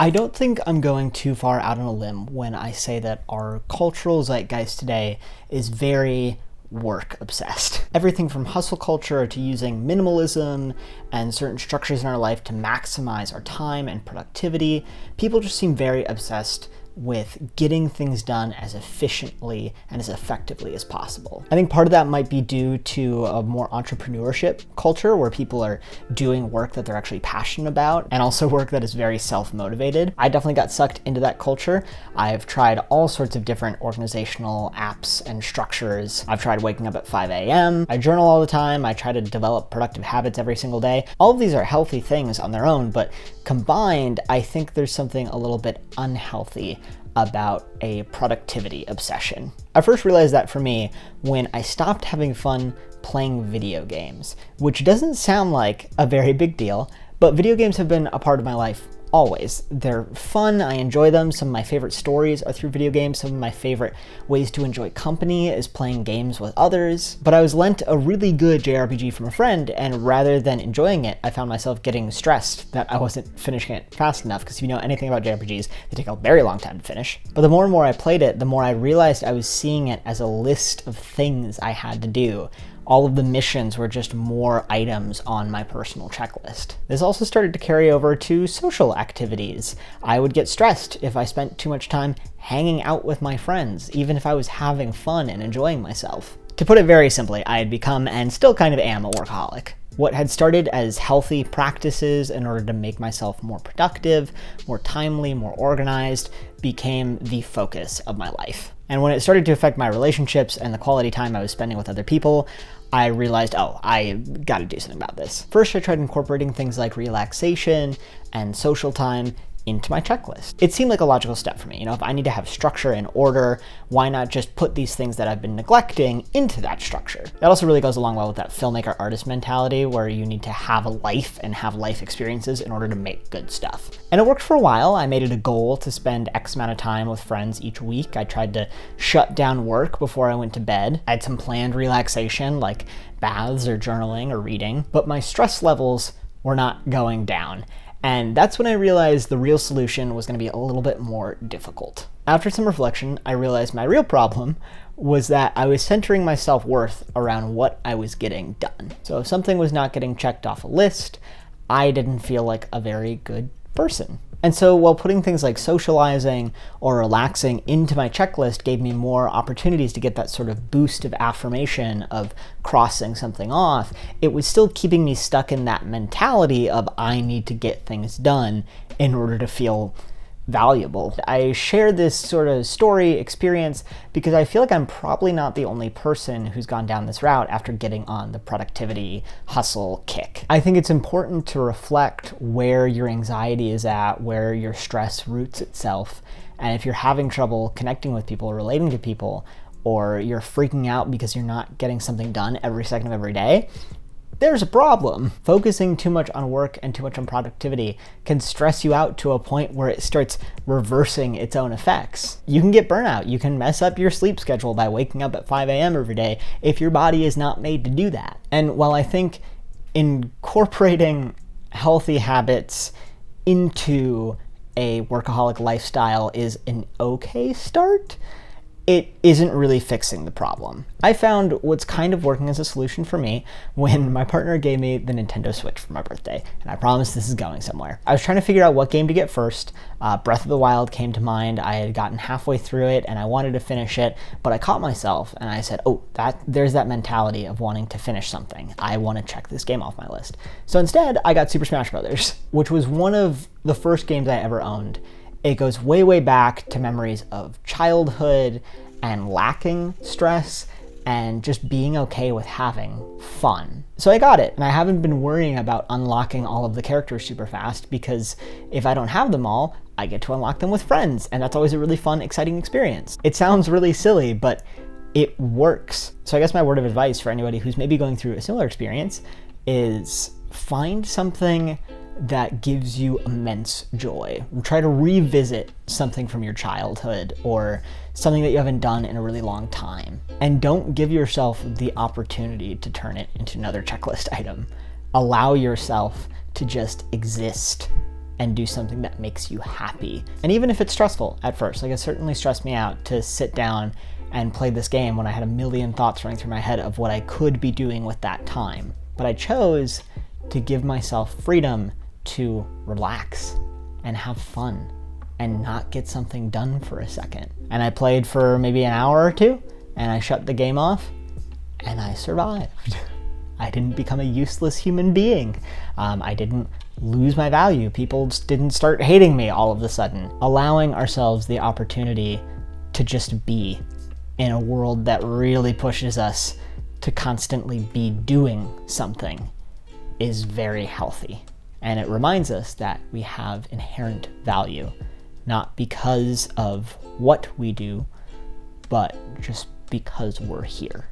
I don't think I'm going too far out on a limb when I say that our cultural zeitgeist today is very work obsessed. Everything from hustle culture to using minimalism and certain structures in our life to maximize our time and productivity. People just seem very obsessed with getting things done as efficiently and as effectively as possible. I think part of that might be due to a more entrepreneurship culture where people are doing work that they're actually passionate about and also work that is very self-motivated. I definitely got sucked into that culture. I've tried all sorts of different organizational apps and structures. I've tried waking up at 5 a.m. I journal all the time. I try to develop productive habits every single day. All of these are healthy things on their own, but combined, I think there's something a little bit unhealthy about a productivity obsession. I first realized that for me when I stopped having fun playing video games, which doesn't sound like a very big deal, but video games have been a part of my life always. They're fun, I enjoy them. Some of my favorite stories are through video games. Some of my favorite ways to enjoy company is playing games with others. But I was lent a really good JRPG from a friend, and rather than enjoying it, I found myself getting stressed that I wasn't finishing it fast enough, because if you know anything about JRPGs, they take a very long time to finish. But the more and more I played it, the more I realized I was seeing it as a list of things I had to do. All of the missions were just more items on my personal checklist. This also started to carry over to social activities. I would get stressed if I spent too much time hanging out with my friends, even if I was having fun and enjoying myself. To put it very simply, I had become, and still kind of am, a workaholic. What had started as healthy practices in order to make myself more productive, more timely, more organized, became the focus of my life. And when it started to affect my relationships and the quality time I was spending with other people, I realized, I gotta do something about this. First, I tried incorporating things like relaxation and social time into my checklist. It seemed like a logical step for me. If I need to have structure and order, why not just put these things that I've been neglecting into that structure? That also really goes along well with that filmmaker artist mentality where you need to have a life and have life experiences in order to make good stuff. And it worked for a while. I made it a goal to spend X amount of time with friends each week. I tried to shut down work before I went to bed. I had some planned relaxation like baths or journaling or reading, but my stress levels were not going down. And that's when I realized the real solution was going to be a little bit more difficult. After some reflection, I realized my real problem was that I was centering my self-worth around what I was getting done. So if something was not getting checked off a list, I didn't feel like a very good person. And so while putting things like socializing or relaxing into my checklist gave me more opportunities to get that sort of boost of affirmation of crossing something off, it was still keeping me stuck in that mentality of I need to get things done in order to feel valuable. I share this sort of story experience because I feel like I'm probably not the only person who's gone down this route after getting on the productivity hustle kick. I think it's important to reflect where your anxiety is at, where your stress roots itself, and if you're having trouble connecting with people, relating to people, or you're freaking out because you're not getting something done every second of every day, there's a problem. Focusing too much on work and too much on productivity can stress you out to a point where it starts reversing its own effects. You can get burnout. You can mess up your sleep schedule by waking up at 5 a.m. every day if your body is not made to do that. And while I think incorporating healthy habits into a workaholic lifestyle is an okay start, it isn't really fixing the problem. I found what's kind of working as a solution for me when my partner gave me the Nintendo Switch for my birthday, and I promised this is going somewhere. I was trying to figure out what game to get first. Breath of the Wild came to mind. I had gotten halfway through it and I wanted to finish it, but I caught myself and I said, there's that mentality of wanting to finish something. I want to check this game off my list. So instead, I got Super Smash Bros., which was one of the first games I ever owned. It goes way, way back to memories of childhood and lacking stress and just being okay with having fun. So I got it, and I haven't been worrying about unlocking all of the characters super fast because if I don't have them all, I get to unlock them with friends, and that's always a really fun, exciting experience. It sounds really silly, but it works. So I guess my word of advice for anybody who's maybe going through a similar experience is find something that gives you immense joy. Try to revisit something from your childhood or something that you haven't done in a really long time. And don't give yourself the opportunity to turn it into another checklist item. Allow yourself to just exist and do something that makes you happy. And even if it's stressful at first, like it certainly stressed me out to sit down and play this game when I had a million thoughts running through my head of what I could be doing with that time. But I chose to give myself freedom to relax and have fun and not get something done for a second. And I played for maybe an hour or two, and I shut the game off, and I survived. I didn't become a useless human being. I didn't lose my value. People didn't start hating me all of a sudden. Allowing ourselves the opportunity to just be in a world that really pushes us to constantly be doing something is very healthy. And it reminds us that we have inherent value, not because of what we do, but just because we're here.